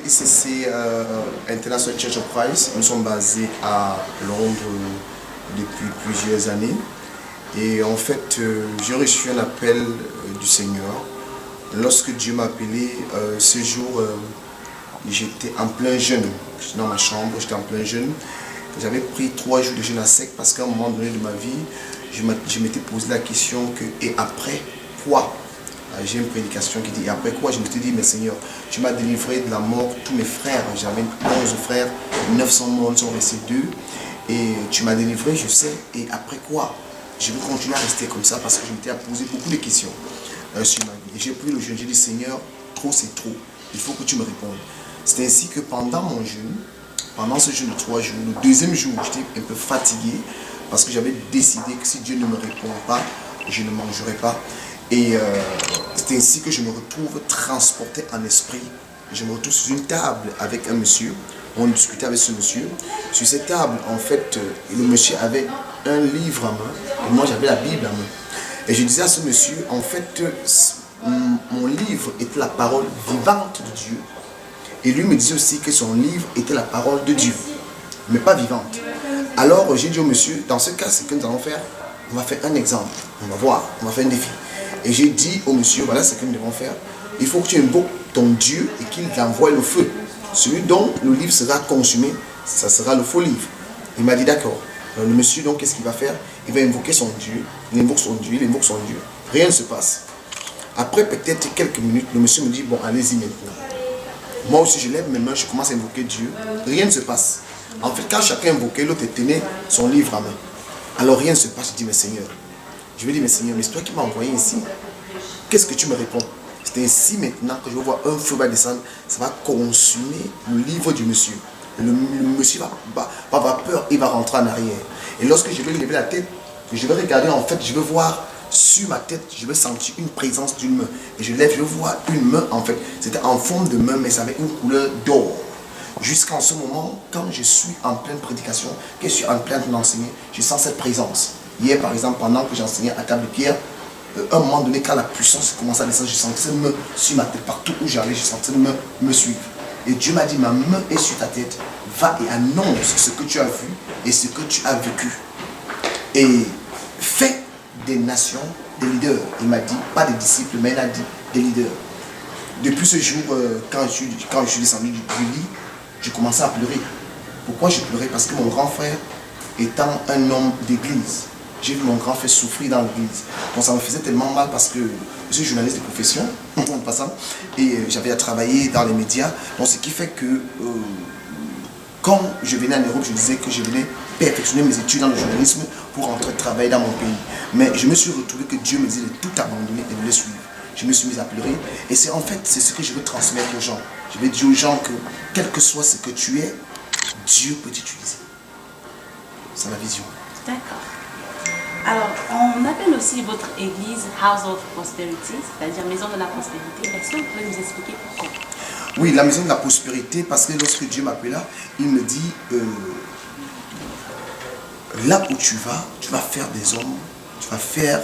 ICC International Church of Christ. Nous sommes basés à Londres depuis plusieurs années. Et en fait, j'ai reçu un appel du Seigneur. Lorsque Dieu m'a appelé, ce jour, j'étais en plein jeûne. J'étais dans ma chambre, j'étais en plein jeûne. J'avais pris 3 jours de jeûne à sec parce qu'à un moment donné de ma vie, je m'étais posé la question que, et après quoi? J'ai une prédication qui dit, et après quoi? Je me suis dit, mais Seigneur, tu m'as délivré de la mort, tous mes frères, j'avais 11 frères, 900 morts sont restés 2, et tu m'as délivré, je sais, et après quoi? Je veux continuer à rester comme ça parce que je m'étais posé beaucoup de questions sur ma vie. Et j'ai pris le jeûne, j'ai dit, Seigneur, trop c'est trop, il faut que tu me répondes. C'est ainsi que pendant mon jeûne, pendant ce jeûne de 3 jours, le deuxième jour, j'étais un peu fatigué parce que j'avais décidé que si Dieu ne me répond pas, je ne mangerai pas. Et c'est ainsi que je me retrouve transporté en esprit. Je me retrouve sur une table avec un monsieur. On discutait avec ce monsieur. Sur cette table, en fait, le monsieur avait un livre à main et moi j'avais la Bible à main. Et je disais à ce monsieur, en fait, mon livre était la parole vivante de Dieu. Et lui me disait aussi que son livre était la parole de Dieu, mais pas vivante. Alors j'ai dit au monsieur, dans ce cas, ce que nous allons faire, on va faire un exemple. On va voir, on va faire un défi. Et j'ai dit au monsieur, voilà ce que nous devons faire. Il faut que tu invoques ton Dieu et qu'il t'envoie le feu. Celui dont le livre sera consumé, ça sera le faux livre. Il m'a dit d'accord. Alors le monsieur, donc, qu'est-ce qu'il va faire? Il va invoquer son Dieu. Il invoque son Dieu, il invoque son Dieu. Rien ne se passe. Après peut-être quelques minutes, le monsieur me dit, bon, allez-y maintenant. Moi aussi, je lève mes mains, je commence à invoquer Dieu. Rien ne se passe. En fait, quand chacun invoquait, l'autre tenait son livre à main. Alors rien ne se passe. Je dis, mais Seigneur, je me dis, mais Seigneur, mais c'est toi qui m'as envoyé ici. Qu'est-ce que tu me réponds? C'est ainsi maintenant que je vais voir un feu va descendre. Ça va consumer le livre du monsieur. Le monsieur va avoir peur, il va rentrer en arrière. Et lorsque je vais lever la tête, je vais regarder, en fait, je vais voir sur ma tête, je vais sentir une présence d'une main. Et je lève, je vois une main, en fait. C'était en forme de main, mais ça avait une couleur d'or. Jusqu'en ce moment, quand je suis en pleine prédication, que je suis en plein d'enseigner, je sens cette présence. Hier, par exemple, pendant que j'enseignais à table de pierre, à un moment donné, quand la puissance commençait à descendre, je sentais cette main sur ma tête. Partout où j'allais, je sentais cette main me suivre. Et Dieu m'a dit, ma main est sur ta tête. Va et annonce ce que tu as vu et ce que tu as vécu. Et fais des nations des leaders. Il m'a dit, pas des disciples, mais il a dit des leaders. Depuis ce jour, quand je suis descendu du lit, je commençais à pleurer. Pourquoi je pleurais? Parce que mon grand frère, étant un homme d'église, j'ai vu mon grand frère souffrir dans l'église. Donc ça me faisait tellement mal parce que je suis journaliste de profession, en passant, et j'avais à travailler dans les médias. Donc ce qui fait que quand je venais en Europe, je disais que je venais perfectionner mes études dans le journalisme pour rentrer travailler dans mon pays. Mais je me suis retrouvé que Dieu me disait de tout abandonner et de le suivre. Je me suis mis à pleurer. Et c'est en fait, c'est ce que je veux transmettre aux gens. Je vais dire aux gens que, quel que soit ce que tu es, Dieu peut t'utiliser. C'est la vision. D'accord. Alors, on appelle aussi votre église House of Prosperity, c'est-à-dire Maison de la Prospérité. Est-ce que vous pouvez nous expliquer pourquoi? Oui, la Maison de la Prospérité, parce que lorsque Dieu m'appela, il me dit, là où tu vas faire des hommes, tu vas faire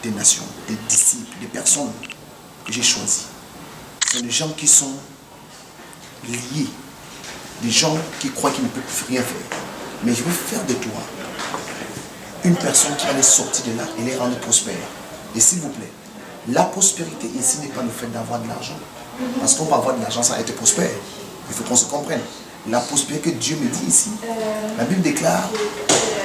des nations, des disciples, des personnes que j'ai choisies. Ce sont des gens qui sont liés, des gens qui croient qu'ils ne peuvent plus rien faire. Mais je veux faire de toi une personne qui va les sortir de là et les rendre prospères. Et s'il vous plaît, la prospérité ici n'est pas le fait d'avoir de l'argent. Parce qu'on va avoir de l'argent sans être prospère. Il faut qu'on se comprenne. La prospérité que Dieu me dit ici, la Bible déclare,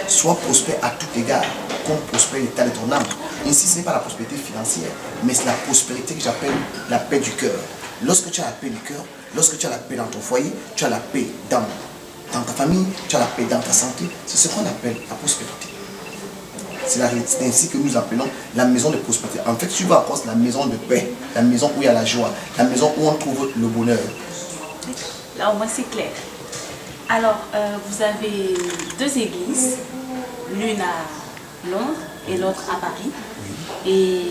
sois prospère à tout égard, comme prospère l'état de ton âme. Ici, ce n'est pas la prospérité financière, mais c'est la prospérité que j'appelle la paix du cœur. Lorsque tu as la paix du cœur, lorsque tu as la paix dans ton foyer, tu as la paix dans ta famille, tu as la paix dans ta santé. C'est ce qu'on appelle la prospérité. C'est ainsi que nous appelons la maison de prospérité. En fait, tu vas apprendre la maison de paix, la maison où il y a la joie, la maison où on trouve le bonheur. Là, au moins, c'est clair. Alors, vous avez 2 églises, l'une à Londres et l'autre à Paris. Et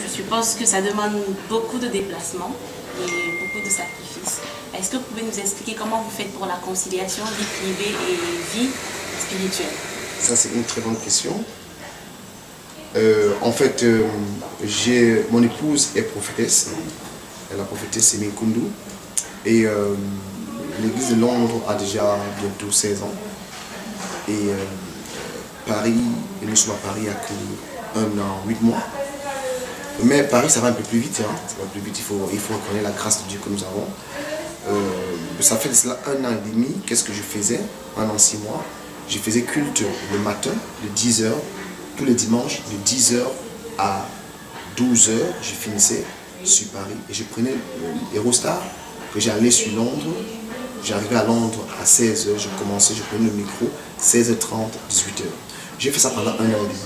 je suppose que ça demande beaucoup de déplacements et beaucoup de sacrifices. Est-ce que vous pouvez nous expliquer comment vous faites pour la conciliation vie privée et vie spirituelle? Ça, c'est une très bonne question. En fait, mon épouse est prophétesse. Elle est la prophétesse Semin Kundu. Et l'église de Londres a déjà bientôt 16 ans. Et Paris, et nous sommes à Paris il y a que 1 an, 8 mois. Mais Paris, ça va un peu plus vite. Hein. Ça va plus vite, il faut reconnaître la grâce de Dieu que nous avons. Ça fait cela 1 an et demi. Qu'est-ce que je faisais? 1 an, 6 mois. Je faisais culte le matin de 10h, tous les dimanches, de 10h à 12h. Je finissais sur Paris et je prenais l'Eurostar que j'allais sur Londres. J'arrivais à Londres à 16h, je commençais, je prenais le micro, 16h30, 18h. J'ai fait ça pendant 1 an et demi.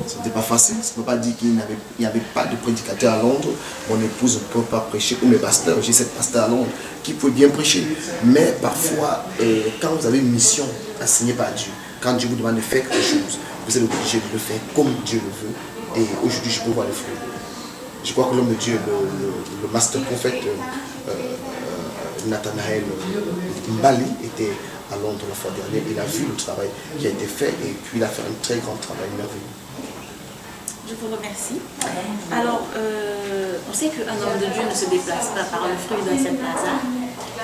Ce n'était pas facile, ça ne veut pas dire qu'il n'y avait pas de prédicateur à Londres. Mon épouse ne peut pas prêcher, ou mes pasteurs, j'ai 7 pasteurs à Londres qui peuvent bien prêcher. Mais parfois, quand vous avez une mission assignée par Dieu, quand Dieu vous demande de faire quelque chose, vous êtes obligé de le faire comme Dieu le veut. Et aujourd'hui, je peux voir les fruits. Je crois que l'homme de Dieu, le master prophète Nathanaël Mbali était à Londres la fois dernière. Il a vu le travail qui a été fait et puis il a fait un très grand travail merveilleux. Je vous remercie. Alors, on sait qu'un homme de Dieu ne se déplace pas par le fruit d'un seul hasard.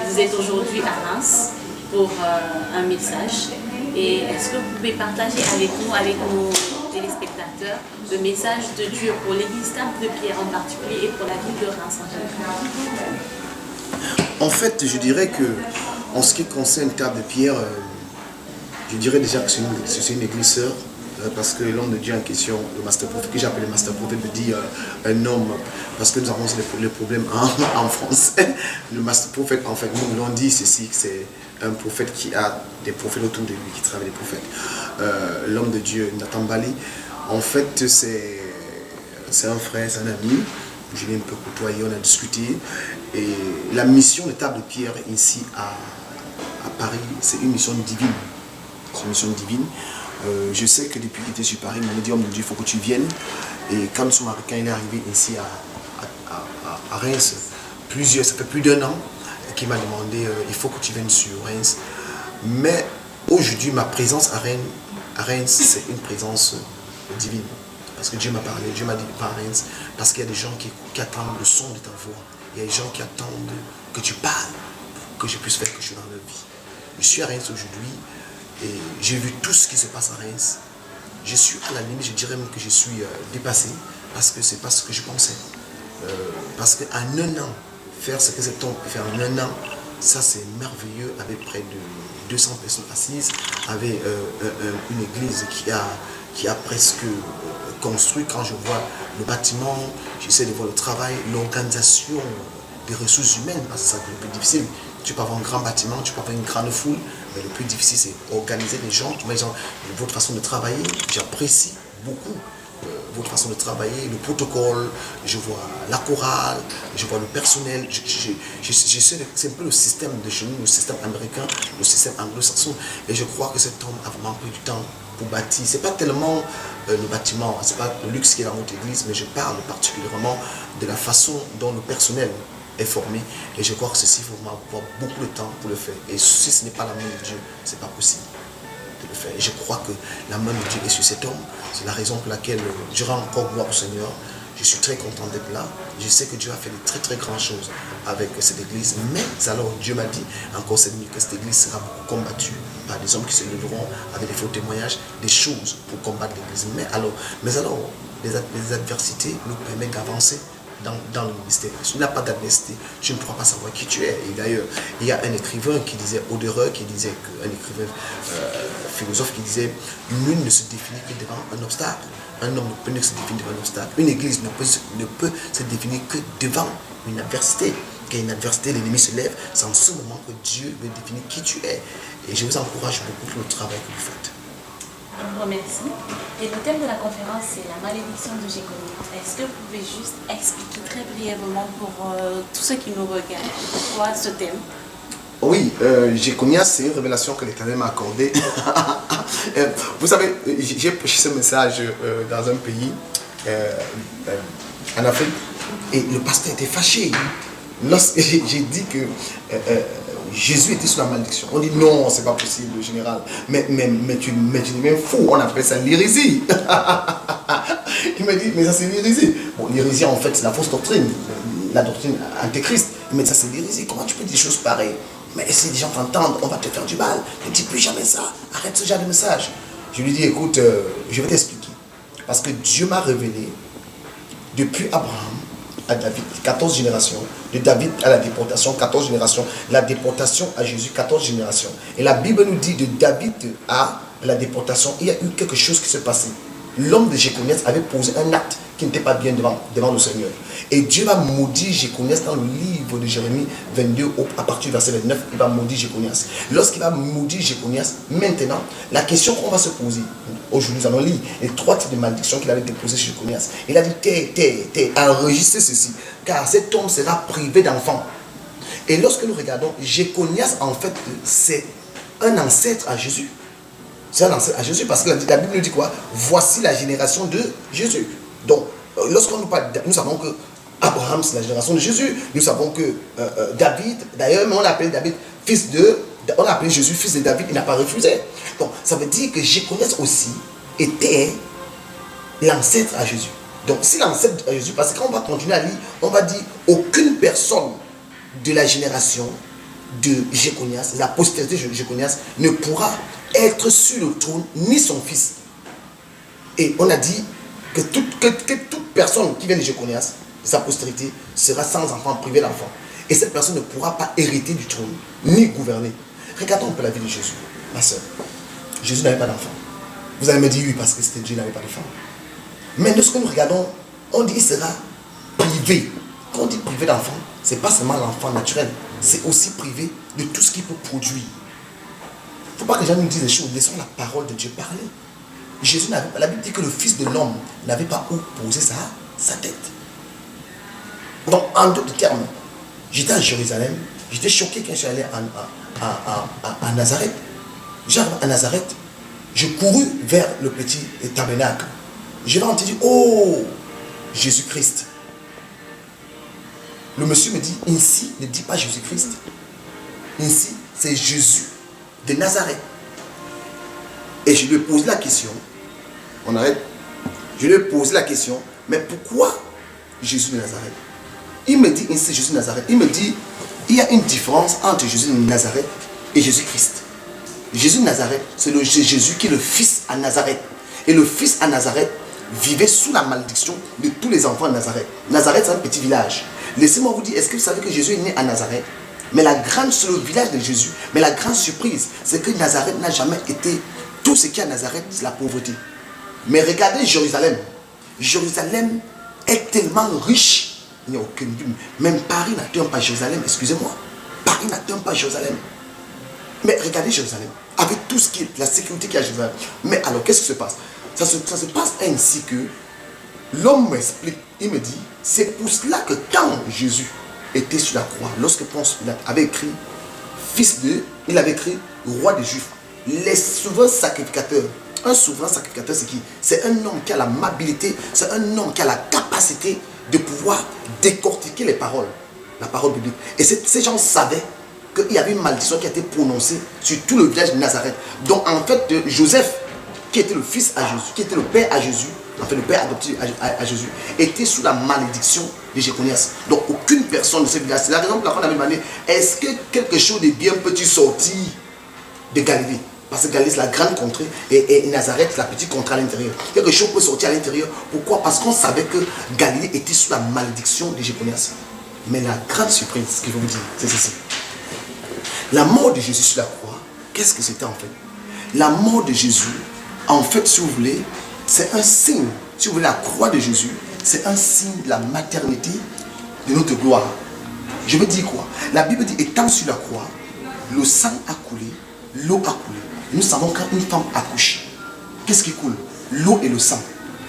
Vous êtes aujourd'hui à Reims pour un message. Et est-ce que vous pouvez partager avec nous, avec nos téléspectateurs, le message de Dieu pour l'église Table de Pierre en particulier et pour la ville de Reims en général? En fait, je dirais que en ce qui concerne Table de Pierre, je dirais déjà que c'est une église sœur. Parce que l'homme de Dieu en question, le master prophète, que j'appelle le master prophète, me dit un homme, parce que nous avons les problèmes en français. Le master prophète, en fait, nous l'on dit ceci, que c'est un prophète qui a des prophètes autour de lui, qui travaille les prophètes. L'homme de Dieu, Nathan Bali, en fait, c'est un frère, c'est un ami. Je l'ai un peu côtoyé, on a discuté. Et la mission de Table de Pierre ici à Paris, c'est une mission divine. C'est une mission divine. Je sais que depuis qu'il était sur Paris, il m'a dit, homme de Dieu, il faut que tu viennes. Et quand nous sommes arrivés, il est arrivé ici à Reims, ça fait plus d'1 an qu'il m'a demandé, il faut que tu viennes sur Reims. Mais aujourd'hui, ma présence à Reims, c'est une présence divine. Parce que Dieu m'a parlé, Dieu m'a dit pas à Reims, parce qu'il y a des gens qui attendent le son de ta voix. Il y a des gens qui attendent que tu parles, pour que je puisse faire quelque chose dans leur vie. Je suis à Reims aujourd'hui. Et j'ai vu tout ce qui se passe à Reims. Je suis à la limite, je dirais même que je suis dépassé, parce que c'est pas ce que je pensais. Parce qu'en 1 an, faire ce que cet homme peut faire en 1 an, ça c'est merveilleux, avec près de 200 personnes assises, avec une église qui a presque construit. Quand je vois le bâtiment, j'essaie de voir le travail, l'organisation des ressources humaines, parce que c'est ça le plus difficile. Tu peux avoir un grand bâtiment, tu peux avoir une grande foule, mais le plus difficile c'est organiser les gens, votre façon de travailler. J'apprécie beaucoup votre façon de travailler, le protocole, je vois la chorale, je vois le personnel, c'est un peu le système de chez nous, le système américain, le système anglo-saxon, et je crois que cet homme a vraiment pris du temps pour bâtir. C'est pas tellement le bâtiment, c'est pas le luxe qui est dans notre église, mais je parle particulièrement de la façon dont le personnel est formé, et je crois que ceci, il faut vraiment avoir beaucoup de temps pour le faire. Et si ce n'est pas la main de Dieu, c'est pas possible de le faire. Et je crois que la main de Dieu est sur cet homme. C'est la raison pour laquelle je rends encore gloire au Seigneur. Je suis très content d'être là. Je sais que Dieu a fait de très très grandes choses avec cette église. Mais alors Dieu m'a dit encore cette nuit que cette église sera beaucoup combattue par des hommes qui se leveront avec des faux témoignages, des choses pour combattre l'église. Mais alors, les adversités nous permettent d'avancer dans le ministère. Si tu n'as pas d'adversité, tu ne pourras pas savoir qui tu es. Et d'ailleurs, il y a un écrivain qui disait, Audereux, qui disait, un écrivain philosophe qui disait, nul ne se définit que devant un obstacle. Un homme ne peut se définir devant un obstacle. Une église ne peut se définir que devant une adversité. Quand il y a une adversité, l'ennemi se lève. C'est en ce moment que Dieu veut définir qui tu es. Et je vous encourage beaucoup pour le travail que vous faites. Je vous remercie. Et le thème de la conférence, c'est la malédiction de Jéconia. Est-ce que vous pouvez juste expliquer très brièvement pour tous ceux qui nous regardent pourquoi ce thème? Oui, Jéconia, c'est une révélation que l'Éternel m'a accordée. Vous savez, j'ai prêché ce message dans un pays, en Afrique, et le pasteur était fâché. Lorsque j'ai dit que Jésus était sous la malédiction, on dit non, c'est pas possible, le général. Mais tu es même fou, on appelle ça l'hérésie. Il m'a dit, mais ça c'est l'hérésie. Bon, l'hérésie en fait c'est la fausse doctrine, la doctrine antéchrist. Le médecin s'est dit, comment tu peux dire des choses pareilles? Mais si les gens t'entendent, on va te faire du mal. Ne dis plus jamais ça. Arrête ce genre de message. Je lui dis, écoute, je vais t'expliquer. Parce que Dieu m'a révélé, depuis Abraham à David, 14 générations, de David à la déportation, 14 générations, la déportation à Jésus, 14 générations. Et la Bible nous dit de David à la déportation, il y a eu quelque chose qui s'est passé. L'homme de Jéconias avait posé un acte qui n'était pas bien devant le Seigneur. Et Dieu va maudire Jéconias dans le livre de Jérémie 22, à partir du verset 29, il va maudire Jéconias. Lorsqu'il va maudire Jéconias, maintenant, la question qu'on va se poser, aujourd'hui nous allons lire les 3 types de malédictions qu'il avait déposées chez Jéconias. Il a dit, enregistrez ceci, car cet homme sera privé d'enfants. Et lorsque nous regardons, Jéconias, en fait, c'est un ancêtre à Jésus. C'est un ancêtre à Jésus, parce que la Bible nous dit quoi? Voici la génération de Jésus. Donc, lorsqu'on nous parle, nous savons que Abraham, c'est la génération de Jésus. Nous savons que David, d'ailleurs, on appelle David fils de... On a appelé Jésus fils de David, il n'a pas refusé. Donc, ça veut dire que Jéconias aussi était l'ancêtre à Jésus. Donc, si l'ancêtre à Jésus, parce que quand on va continuer à lire, on va dire aucune personne de la génération de Jéconias, la postérité de Jéconias, ne pourra être sur le trône, ni son fils. Et on a dit que toute personne qui vient de Jéconias, sa postérité, sera sans enfant, privé d'enfant. Et cette personne ne pourra pas hériter du trône, ni gouverner. Regardons un peu la vie de Jésus, ma soeur. Jésus n'avait pas d'enfant. Vous allez me dire oui, parce que c'était Dieu n'avait pas d'enfant. Mais lorsque nous regardons, on dit qu'il sera privé. Quand on dit privé d'enfant, ce n'est pas seulement l'enfant naturel, c'est aussi privé de tout ce qu'il peut produire. Il ne faut pas que les gens nous disent des choses, laissons la parole de Dieu parler. Jésus n'avait pas, la Bible dit que le Fils de l'homme n'avait pas où poser sa tête. Donc, en d'autres termes, j'étais à Jérusalem, j'étais choqué quand je suis allé à Nazareth. J'arrive à Nazareth, je courus vers le petit tabernacle. Je l'ai entendu, oh, Jésus-Christ. Le monsieur me dit, ici, ne dis pas Jésus-Christ. Ici, c'est Jésus de Nazareth. Et je lui ai posé la question, on arrête, je lui ai posé la question, mais pourquoi Jésus de Nazareth? Il me dit, ici, Jésus de Nazareth. Il me dit, il y a une différence entre Jésus de Nazareth et Jésus-Christ. Jésus de Nazareth, c'est le Jésus qui est le fils à Nazareth. Et le fils à Nazareth vivait sous la malédiction de tous les enfants de Nazareth. Nazareth, c'est un petit village. Laissez-moi vous dire, est-ce que vous savez que Jésus est né à Nazareth? Mais c'est le village de Jésus. Mais la grande surprise, c'est que Nazareth n'a jamais été... Tout ce qu'il y a à Nazareth, c'est la pauvreté. Mais regardez Jérusalem. Jérusalem est tellement riche. Il n'y a aucune... Même Paris n'atteint pas Jérusalem, excusez-moi. Paris n'atteint pas Jérusalem. Mais regardez Jérusalem, avec tout ce qui est la sécurité qu'il y a à Jérusalem. Mais alors, qu'est-ce qui se passe? Ça se passe ainsi que l'homme m'explique, il me dit, c'est pour cela que quand Jésus était sur la croix, lorsque Ponce Pilate avait écrit fils de, il avait écrit roi des Juifs, les souverains sacrificateurs. Un souverain sacrificateur, c'est qui? C'est un homme qui a l'amabilité, c'est un homme qui a la capacité de pouvoir décortiquer les paroles, la parole biblique. Et ces gens savaient qu'il y avait une malédiction qui a été prononcée sur tout le village de Nazareth. Donc en fait, Joseph, qui était le fils à Jésus, qui était le père à Jésus, en fait le père adoptif à Jésus, était sous la malédiction de Jéconias. Donc aucune personne de ce village. C'est la raison pour laquelle on avait demandé, est-ce que quelque chose de bien peut-il sortir de Galilée? Parce que Galilée, c'est la grande contrée et Nazareth, c'est la petite contrée à l'intérieur. Quelque chose peut sortir à l'intérieur. Pourquoi? Parce qu'on savait que Galilée était sous la malédiction de Jéconias. Mais la grande surprise, ce que je vais vous dire, c'est ceci. La mort de Jésus sur la croix, qu'est-ce que c'était en fait? La mort de Jésus, en fait, si vous voulez, c'est un signe. Si vous voulez, la croix de Jésus, c'est un signe de la maternité de notre gloire. Je veux dire quoi? La Bible dit, étant sur la croix, le sang a coulé, l'eau a coulé. Nous savons quand une femme accouche, qu'est-ce qui coule? L'eau et le sang.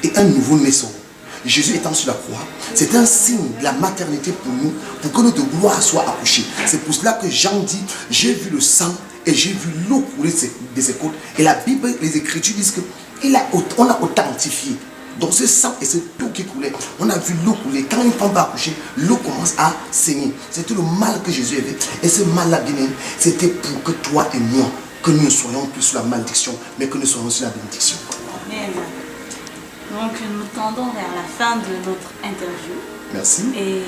Et un nouveau naissant. Jésus étant sur la croix, c'est un signe de la maternité pour nous, pour que notre gloire soit accouchée. C'est pour cela que Jean dit, j'ai vu le sang et j'ai vu l'eau couler de ses côtes. Et la Bible, les Écritures disent qu'on a authentifié. Donc ce sang et cette eau qui coulait, on a vu l'eau couler. Quand une femme va accoucher, l'eau commence à saigner. C'était le mal que Jésus avait. Et ce mal-là, bien, c'était pour que toi et moi, que nous ne soyons plus sous la malédiction, mais que nous soyons sous la bénédiction. Amen. Donc nous tendons vers la fin de notre interview. Merci. Et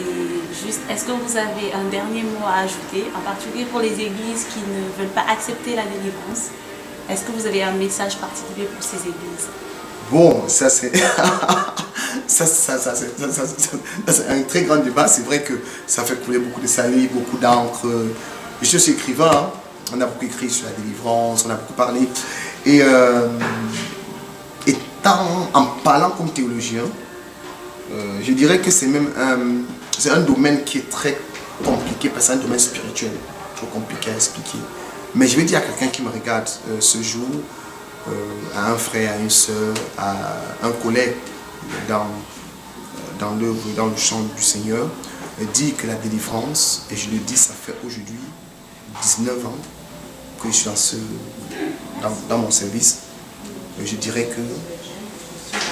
juste, est-ce que vous avez un dernier mot à ajouter, en particulier pour les églises qui ne veulent pas accepter la délivrance? Est-ce que vous avez un message particulier pour ces églises? Bon, ça c'est c'est un très grand débat. C'est vrai que ça fait couler beaucoup de salive, beaucoup d'encre. Je suis aussi écrivain, hein. On a beaucoup écrit sur la délivrance, on a beaucoup parlé. Et en parlant comme théologien, je dirais que c'est même un domaine qui est très compliqué parce que c'est un domaine spirituel, trop compliqué à expliquer. Mais je vais dire à quelqu'un qui me regarde ce jour, à un frère, à une soeur, à un collègue dans l'œuvre, dans le chant du Seigneur, dit que la délivrance, et je le dis, ça fait aujourd'hui 19 ans que je suis dans mon service, je dirais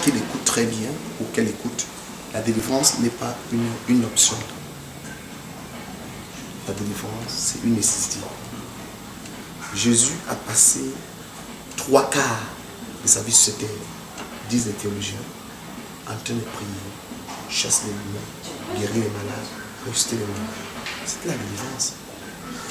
qu'il écoute très bien ou qu'elle écoute. La délivrance n'est pas une option. La délivrance, c'est une nécessité. Jésus a passé 3/4 de sa vie sur cette terre, disent les théologiens, en train de prier, chasser les démons, guérir les malades, ressusciter les morts. C'était la délivrance.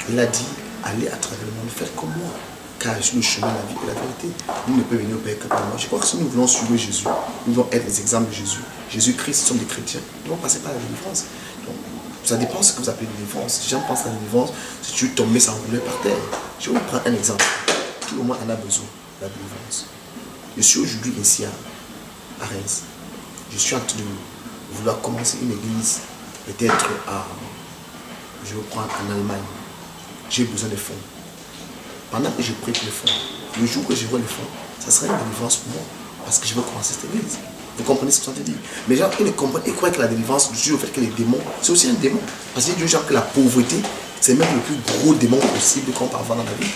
Il a dit, allez à travers le monde, faites comme moi, car je suis le chemin, la vie et la vérité. Nous ne pouvons venir au Père que par moi. Je crois que si nous voulons suivre Jésus, nous devons être les exemples de Jésus. Jésus-Christ, nous sommes des chrétiens, nous devons passer par la délivrance. Donc, ça dépend de ce que vous appelez délivrance. Si j'en pense à la délivrance, si tu tombes sans rouler par terre. Je vais vous prendre un exemple. Tout le monde en a besoin, la délivrance. Je suis aujourd'hui ici à Reims. Je suis en train de vouloir commencer une église, peut-être je vais prendre en Allemagne. J'ai besoin de fonds. Pendant que je prie pour les fonds, le jour que je vois les fonds, ça sera une délivrance pour moi. Parce que je veux commencer cette église. Vous comprenez ce que je suis en train de dire? Mais gens, ils ne comprennent, ils croient que la délivrance, dû au fait que les démons, c'est aussi un démon. Parce qu'il y a des gens que la pauvreté, c'est même le plus gros démon possible qu'on peut avoir dans la vie.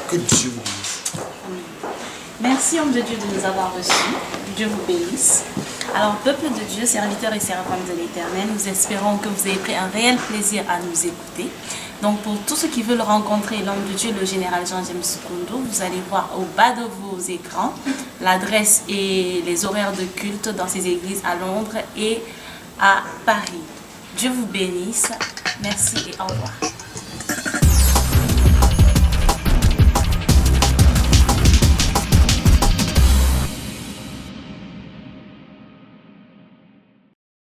Que Dieu vous bénisse. Merci, homme de Dieu, de nous avoir reçus. Dieu vous bénisse. Alors, peuple de Dieu, serviteurs et servantes de l'Éternel, nous espérons que vous avez pris un réel plaisir à nous écouter. Donc, pour tous ceux qui veulent rencontrer l'homme de Dieu, le général Jean-James Koundou, vous allez voir au bas de vos écrans l'adresse et les horaires de culte dans ces églises à Londres et à Paris. Dieu vous bénisse. Merci et au revoir.